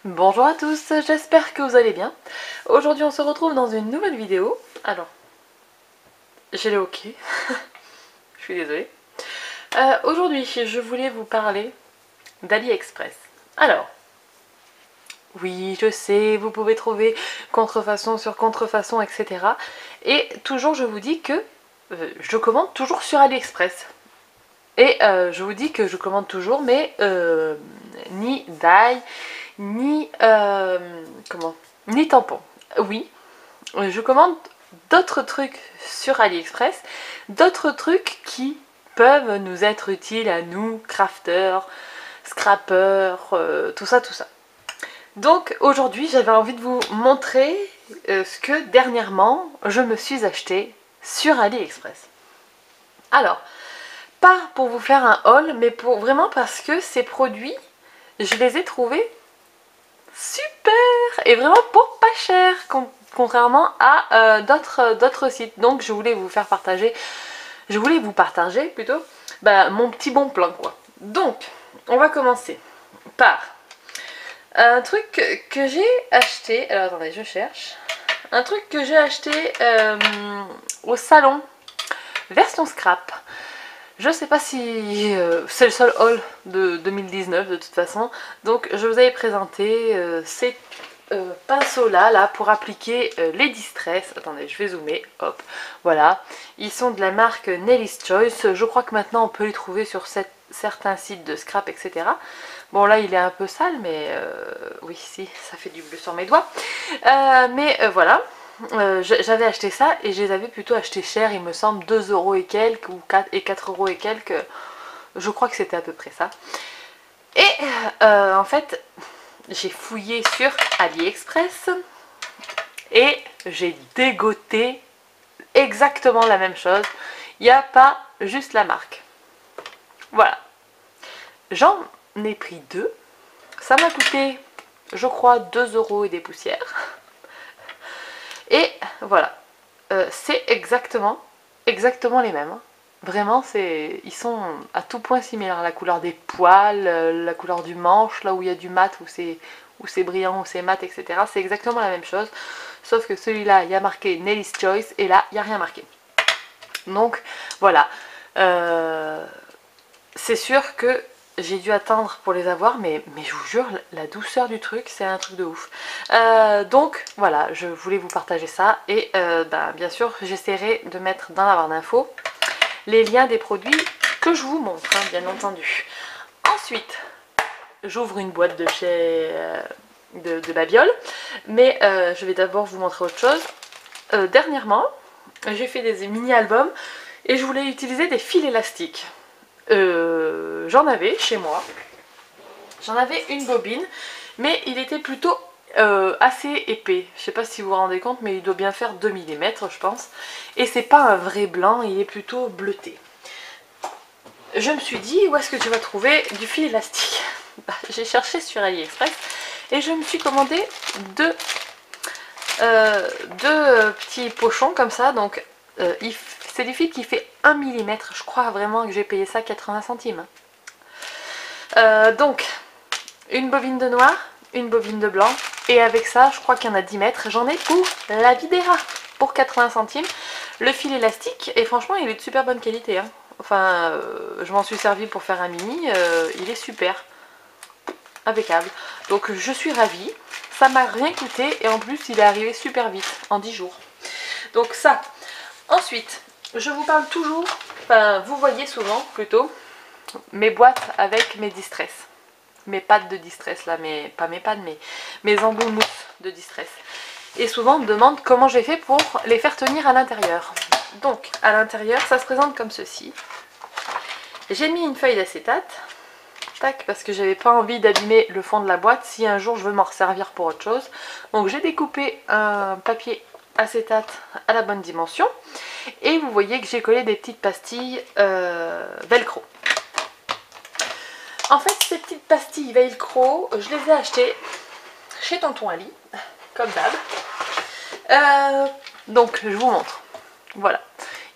Bonjour à tous, j'espère que vous allez bien. Aujourd'hui on se retrouve dans une nouvelle vidéo. Alors, j'ai le hockey, je suis désolée. Aujourd'hui je voulais vous parler d'AliExpress. Alors, oui je sais, vous pouvez trouver contrefaçon sur contrefaçon, etc. Et toujours je vous dis que je commande toujours sur AliExpress. Et je vous dis que je commande toujours, mais ni dye, ni ni tampon. Oui, je commande d'autres trucs sur AliExpress, d'autres trucs qui peuvent nous être utiles à nous, crafters, scrappers, tout ça, tout ça. Donc aujourd'hui, j'avais envie de vous montrer ce que dernièrement je me suis acheté sur AliExpress. Alors, pas pour vous faire un haul, mais pour vraiment parce que ces produits, je les ai trouvés super et vraiment pour pas cher, contrairement à d'autres sites. Donc je voulais vous partager plutôt mon petit bon plan quoi. Donc on va commencer par un truc que j'ai acheté. Alors attendez, je cherche. Un truc que j'ai acheté au salon, version scrap. Je sais pas si c'est le seul haul de 2019 de toute façon. Donc je vous avais présenté ces pinceaux là pour appliquer les distress. Attendez, je vais zoomer, hop, voilà. Ils sont de la marque Nelly's Choice. Je crois que maintenant on peut les trouver sur certains sites de scrap, etc. Bon là il est un peu sale, mais oui si, ça fait du bleu sur mes doigts. Voilà. J'avais acheté ça et je les avais plutôt acheté cher, il me semble 2 € et quelques ou 4 € et quelques, je crois que c'était à peu près ça. Et en fait j'ai fouillé sur AliExpress et j'ai dégoté exactement la même chose, il n'y a pas juste la marque. Voilà, j'en ai pris deux, ça m'a coûté je crois 2 € et des poussières. Et voilà, c'est exactement les mêmes. Hein. Vraiment, ils sont à tout point similaires. La couleur des poils, la couleur du manche, là où il y a du mat, où c'est brillant, où c'est mat, etc. C'est exactement la même chose. Sauf que celui-là, il y a marqué Nelly's Choice et là, il n'y a rien marqué. Donc, voilà. C'est sûr que j'ai dû attendre pour les avoir, mais je vous jure, la douceur du truc, c'est un truc de ouf. Donc voilà, je voulais vous partager ça. Et bien sûr, j'essaierai de mettre dans la barre d'infos les liens des produits que je vous montre, hein, bien entendu. Ensuite, j'ouvre une boîte de chez de Babiole, mais je vais d'abord vous montrer autre chose. Dernièrement, j'ai fait des mini-albums et je voulais utiliser des fils élastiques. J'en avais chez moi, j'en avais une bobine, mais il était plutôt assez épais. Je sais pas si vous vous rendez compte, mais il doit bien faire 2 mm je pense. Et c'est pas un vrai blanc, il est plutôt bleuté. Je me suis dit, où est-ce que tu vas trouver du fil élastique? J'ai cherché sur AliExpress et je me suis commandé deux petits pochons comme ça. Donc c'est du fil qui fait 1 mm. Je crois vraiment que j'ai payé ça 80 centimes. Donc une bobine de noir, une bobine de blanc. Et avec ça, je crois qu'il y en a 10 mètres. J'en ai pour la Videra pour 80 centimes. Le fil élastique, et franchement, il est de super bonne qualité. Hein. Enfin, je m'en suis servi pour faire un mini. Il est super. Impeccable. Donc, je suis ravie. Ça m'a rien coûté. Et en plus, il est arrivé super vite, en 10 jours. Donc, ça. Ensuite, je vous parle toujours, enfin, vous voyez souvent, plutôt, mes boîtes avec mes distress. Mes pads de distress là, pas mes pads, mais mes embouts mousse de distress. Et souvent on me demande comment j'ai fait pour les faire tenir à l'intérieur. Donc à l'intérieur ça se présente comme ceci. J'ai mis une feuille d'acétate, tac, parce que j'avais pas envie d'abîmer le fond de la boîte si un jour je veux m'en resservir pour autre chose. Donc j'ai découpé un papier acétate à la bonne dimension. Et vous voyez que j'ai collé des petites pastilles velcro. En fait, ces petites pastilles velcro, je les ai achetées chez Tonton Ali, comme d'hab. Donc, je vous montre. Voilà.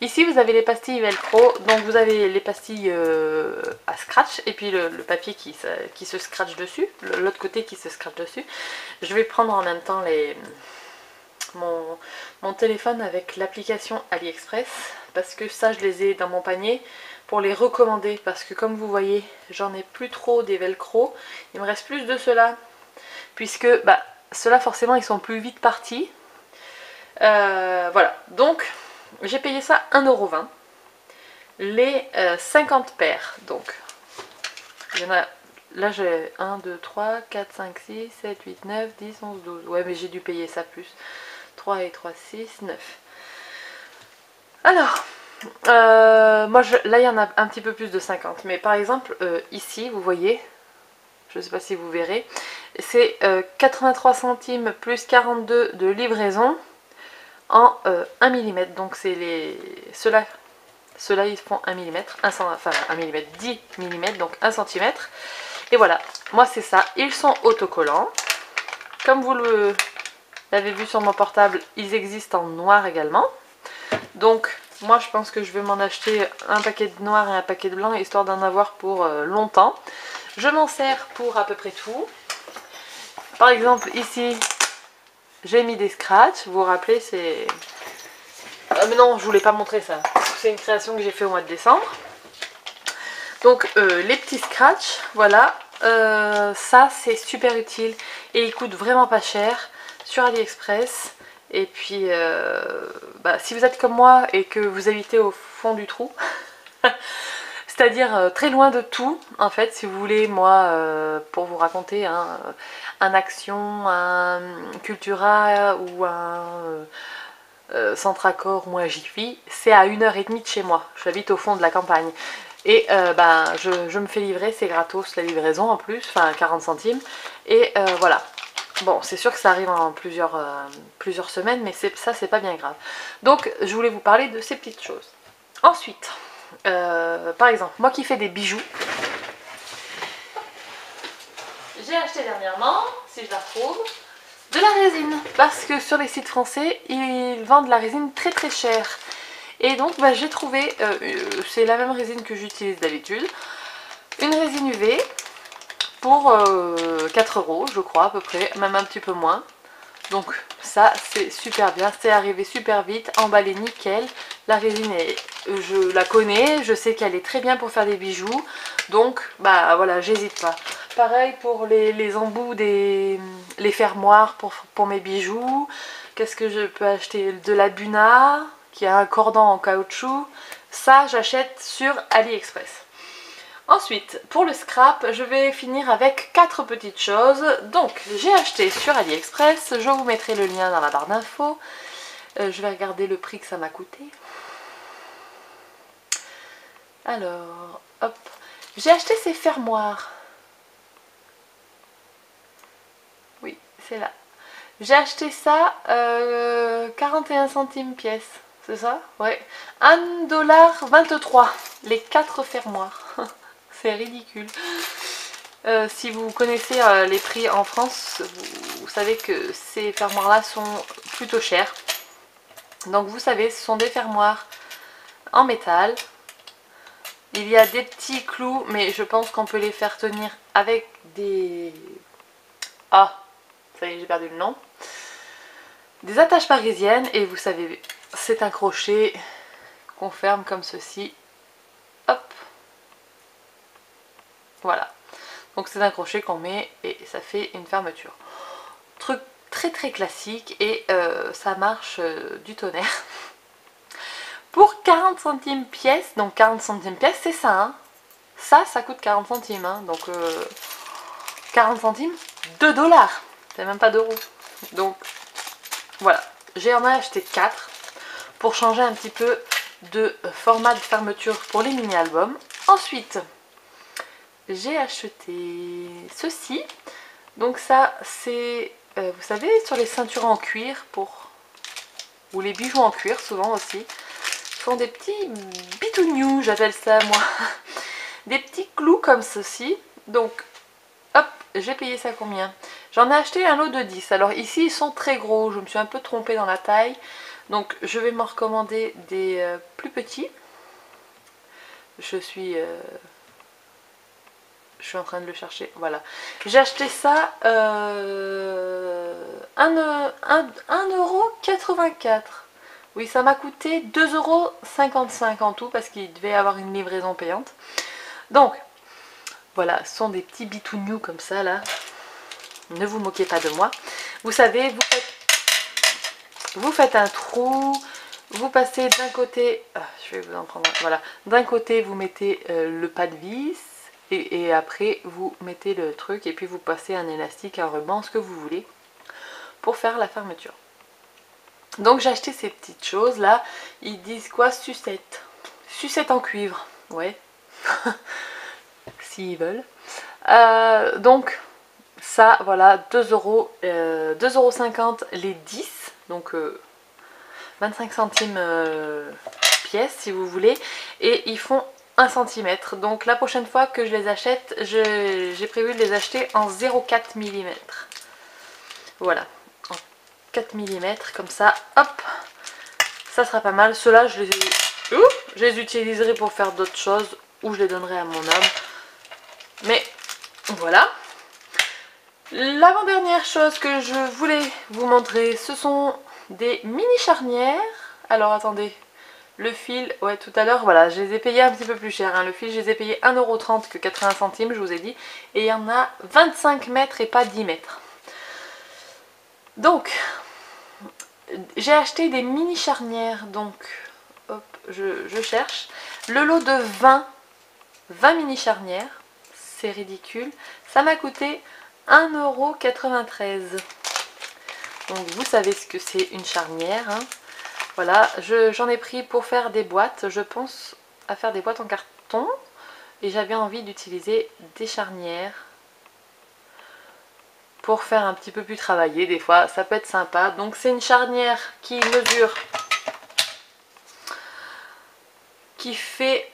ici vous avez les pastilles velcro, donc vous avez les pastilles à scratch et puis le papier qui se scratch dessus, l'autre côté qui se scratch dessus. Je vais prendre en même temps mon téléphone avec l'application AliExpress parce que ça je les ai dans mon panier pour les recommander, parce que comme vous voyez j'en ai plus trop des velcro, il me reste plus de ceux-là puisque bah, ceux-là forcément ils sont plus vite partis. Voilà, donc j'ai payé ça 1,20 € les 50 paires. Donc il y en a, là j'ai 1, 2, 3, 4, 5, 6, 7, 8, 9, 10, 11, 12. Ouais, mais j'ai dû payer ça plus. 3 et 3, 6, 9. Alors, moi là il y en a un petit peu plus de 50. Mais par exemple, ici, vous voyez, je ne sais pas si vous verrez, c'est 83 centimes plus 42 de livraison en 1 mm. Donc c'est ceux-là ils font 1 mm, enfin 1 mm, 10 mm, donc 1 cm. Et voilà, moi c'est ça. Ils sont autocollants. Comme vous l'avez vu sur mon portable, ils existent en noir également. Donc moi je pense que je vais m'en acheter un paquet de noir et un paquet de blanc, histoire d'en avoir pour longtemps. Je m'en sers pour à peu près tout. Par exemple ici, j'ai mis des scratchs. Vous vous rappelez, c'est... Ah mais non, je voulais pas montrer ça. C'est une création que j'ai fait au mois de décembre. Donc les petits scratchs, voilà. Ça c'est super utile et ils coûtent vraiment pas cher sur AliExpress. Et puis bah, si vous êtes comme moi et que vous habitez au fond du trou, c'est-à-dire très loin de tout, en fait, si vous voulez, moi, pour vous raconter un Action, un Cultura ou un Centracor ou un Jiffy, c'est à 1h30 de chez moi. J'habite au fond de la campagne. Et ben, je me fais livrer, c'est gratos la livraison en plus, enfin 40 centimes. Et voilà. Bon, c'est sûr que ça arrive en plusieurs semaines, mais ça c'est pas bien grave. Donc je voulais vous parler de ces petites choses. Ensuite, par exemple, moi qui fais des bijoux, j'ai acheté dernièrement, si je la retrouve, de la résine. Parce que sur les sites français, ils vendent de la résine très très chère. Et donc bah, j'ai trouvé, c'est la même résine que j'utilise d'habitude, une résine UV pour 4 € je crois à peu près, même un petit peu moins. Donc ça c'est super bien, c'est arrivé super vite, emballé nickel. La résine, je la connais, je sais qu'elle est très bien pour faire des bijoux. Donc bah voilà, j'hésite pas. Pareil pour les embouts, les fermoirs pour mes bijoux. Qu'est-ce que je peux acheter? De la Buna, qui a un cordon en caoutchouc. Ça j'achète sur AliExpress. Ensuite, pour le scrap, je vais finir avec 4 petites choses. Donc, j'ai acheté sur AliExpress, je vous mettrai le lien dans la barre d'infos. Je vais regarder le prix que ça m'a coûté. Alors, hop. J'ai acheté ces fermoirs. Oui, c'est là. J'ai acheté ça 41 centimes pièce. C'est ça? Ouais. 1,23 $, les 4 fermoirs. C'est ridicule. Si vous connaissez les prix en France, vous savez que ces fermoirs-là sont plutôt chers. Donc vous savez, ce sont des fermoirs en métal. Il y a des petits clous, mais je pense qu'on peut les faire tenir avec des... Ah, ça y est, j'ai perdu le nom. Des attaches parisiennes, et vous savez, c'est un crochet qu'on ferme comme ceci. Hop. Voilà. Donc c'est un crochet qu'on met et ça fait une fermeture. Truc très très classique et ça marche du tonnerre. Pour 40 centimes pièce, donc 40 centimes pièce c'est ça, hein. Ça coûte 40 centimes, hein. Donc 40 centimes, 2 $, c'est même pas d'euros. Donc voilà, j'en ai acheté 4 pour changer un petit peu de format de fermeture pour les mini-albums. Ensuite, j'ai acheté ceci. Donc ça, c'est, vous savez, sur les ceintures en cuir, ou les bijoux en cuir, souvent aussi, sont des petits bitounious, j'appelle ça moi. Des petits clous comme ceci. Donc, hop, j'ai payé ça combien? J'en ai acheté un lot de 10. Alors ici, ils sont très gros, je me suis un peu trompée dans la taille. Donc je vais m'en recommander des plus petits. Je suis en train de le chercher, voilà. J'ai acheté ça 1,84 €. Oui, ça m'a coûté 2,55 € en tout parce qu'il devait y avoir une livraison payante. Donc, voilà, ce sont des petits bitounious comme ça là. Ne vous moquez pas de moi. Vous savez, vous faites un trou, vous passez d'un côté, je vais vous en prendre un, voilà, d'un côté vous mettez le pas de vis et après vous mettez le truc et puis vous passez un élastique, un ruban, ce que vous voulez pour faire la fermeture. Donc j'ai acheté ces petites choses là, ils disent quoi? Sucette. Sucette en cuivre, ouais, s'ils veulent. Donc ça, voilà, 2,50 € les 10, donc 25 centimes pièce si vous voulez, et ils font 1 cm. Donc la prochaine fois que je les achète, j'ai prévu de les acheter en 0,4 mm. Voilà, en 4 mm, comme ça, hop, ça sera pas mal. Ceux-là, je les utiliserai pour faire d'autres choses ou je les donnerai à mon homme. Mais voilà. L'avant-dernière chose que je voulais vous montrer, ce sont des mini charnières. Alors attendez, le fil, ouais tout à l'heure, voilà, je les ai payés un petit peu plus cher. Hein. Le fil, je les ai payés 1,30 € que 80 centimes, je vous ai dit. Et il y en a 25 mètres et pas 10 mètres. Donc, j'ai acheté des mini charnières. Donc, hop, je cherche. Le lot de 20 mini charnières, c'est ridicule. Ça m'a coûté 1,93 €. Donc vous savez ce que c'est une charnière. Hein. Voilà, j'en ai pris pour faire des boîtes. Je pense à faire des boîtes en carton. Et j'avais envie d'utiliser des charnières pour faire un petit peu plus travailler. Des fois, ça peut être sympa. Donc c'est une charnière qui mesure, qui fait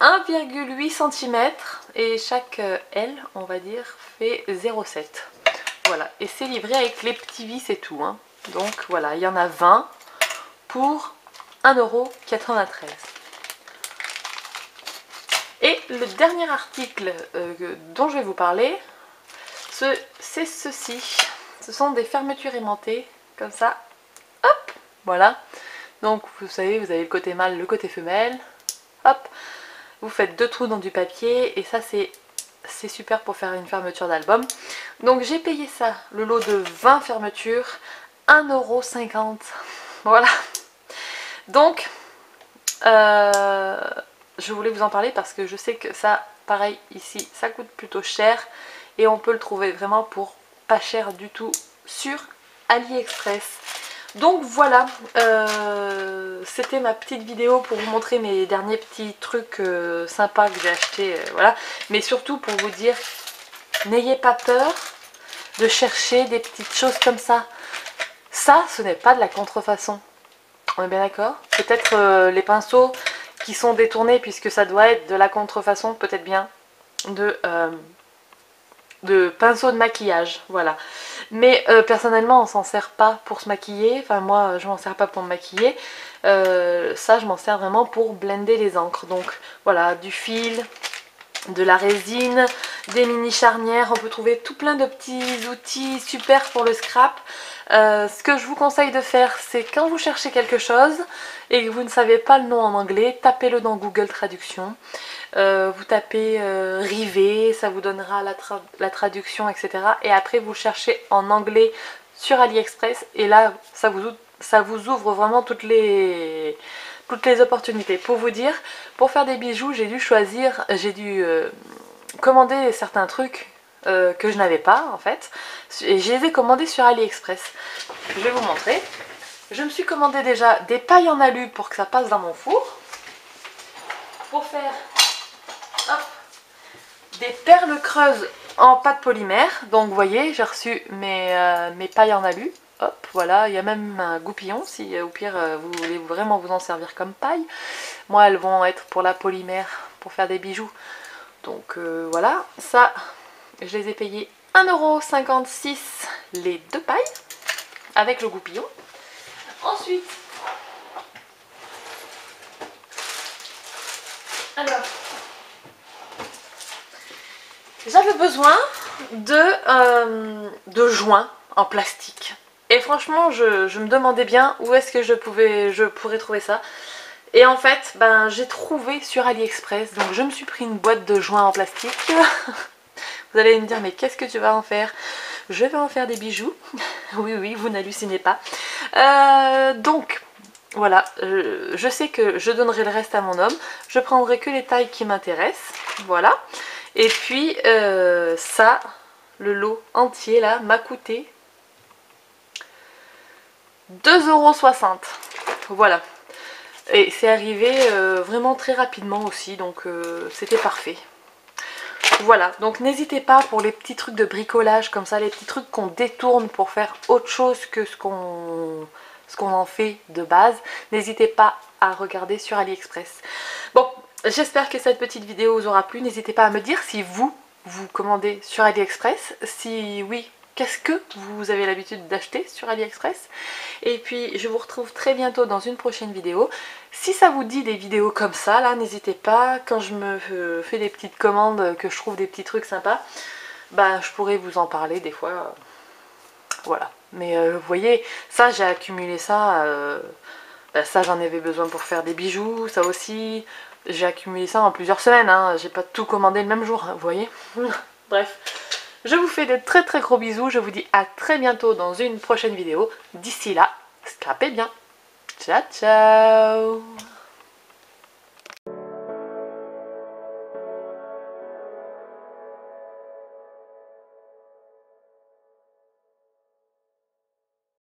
1,8 cm et chaque aile, on va dire, fait 0,7 €. Voilà, et c'est livré avec les petits vis et tout. Hein. Donc voilà, il y en a 20 pour 1,93 €. Et le dernier article dont je vais vous parler, c'est ceci. Ce sont des fermetures aimantées, comme ça. Hop, voilà. Donc vous savez, vous avez le côté mâle, le côté femelle. Hop, vous faites 2 trous dans du papier et ça c'est super pour faire une fermeture d'album. Donc j'ai payé ça, le lot de 20 fermetures, 1,50 €. Voilà. Donc je voulais vous en parler parce que je sais que ça, pareil ici, ça coûte plutôt cher et on peut le trouver vraiment pour pas cher du tout sur AliExpress. Donc voilà, c'était ma petite vidéo pour vous montrer mes derniers petits trucs sympas que j'ai achetés, voilà. Mais surtout pour vous dire, n'ayez pas peur de chercher des petites choses comme ça. Ça, ce n'est pas de la contrefaçon. On est bien d'accord? Peut-être les pinceaux qui sont détournés, puisque ça doit être de la contrefaçon, peut-être bien de pinceaux de maquillage, voilà. Mais personnellement on s'en sert pas pour se maquiller, enfin moi je m'en sers pas pour me maquiller, ça je m'en sers vraiment pour blender les encres. Donc voilà, du fil, de la résine, des mini charnières, on peut trouver tout plein de petits outils super pour le scrap. Ce que je vous conseille de faire, c'est quand vous cherchez quelque chose et que vous ne savez pas le nom en anglais, tapez-le dans Google Traduction. Vous tapez rivet, ça vous donnera la traduction, etc. Et après vous cherchez en anglais sur AliExpress et là ça vous ouvre vraiment toutes les opportunités. Pour vous dire, pour faire des bijoux, j'ai dû commander certains trucs que je n'avais pas en fait. Et je les ai commandés sur AliExpress. Je vais vous montrer. Je me suis commandé déjà des pailles en alu pour que ça passe dans mon four. Pour faire des perles creuses en pâte polymère. Donc vous voyez, j'ai reçu mes pailles en alu. Hop, voilà, il y a même un goupillon si au pire vous voulez vraiment vous en servir comme paille. Moi elles vont être pour la polymère, pour faire des bijoux. Donc voilà, ça je les ai payés 1,56 € les 2 pailles avec le goupillon. Ensuite Alors, j'avais besoin de joints en plastique. Et franchement, je me demandais bien où est-ce que je pourrais trouver ça. Et en fait, ben, j'ai trouvé sur AliExpress. Donc je me suis pris une boîte de joints en plastique. Vous allez me dire, mais qu'est-ce que tu vas en faire? Je vais en faire des bijoux. Oui, oui, vous n'hallucinez pas. Donc, voilà, je sais que je donnerai le reste à mon homme. Je prendrai que les tailles qui m'intéressent. Voilà. Et puis, ça, le lot entier, là, m'a coûté 2,60 €. Voilà. Et c'est arrivé vraiment très rapidement aussi, donc c'était parfait. Voilà, donc n'hésitez pas pour les petits trucs de bricolage comme ça, les petits trucs qu'on détourne pour faire autre chose que ce qu'on en fait de base. N'hésitez pas à regarder sur AliExpress. Bon, j'espère que cette petite vidéo vous aura plu. N'hésitez pas à me dire si vous commandez sur AliExpress. Si oui, qu'est-ce que vous avez l'habitude d'acheter sur AliExpress? Et puis je vous retrouve très bientôt dans une prochaine vidéo. Si ça vous dit des vidéos comme ça, là, n'hésitez pas. Quand je me fais des petites commandes, que je trouve des petits trucs sympas, bah je pourrais vous en parler des fois. Voilà. Mais vous voyez, ça j'ai accumulé ça. Bah, ça j'en avais besoin pour faire des bijoux, ça aussi. J'ai accumulé ça en plusieurs semaines, hein. J'ai pas tout commandé le même jour, hein, vous voyez. Bref. Je vous fais de très très gros bisous, je vous dis à très bientôt dans une prochaine vidéo. D'ici là, scrapez bien. Ciao ciao.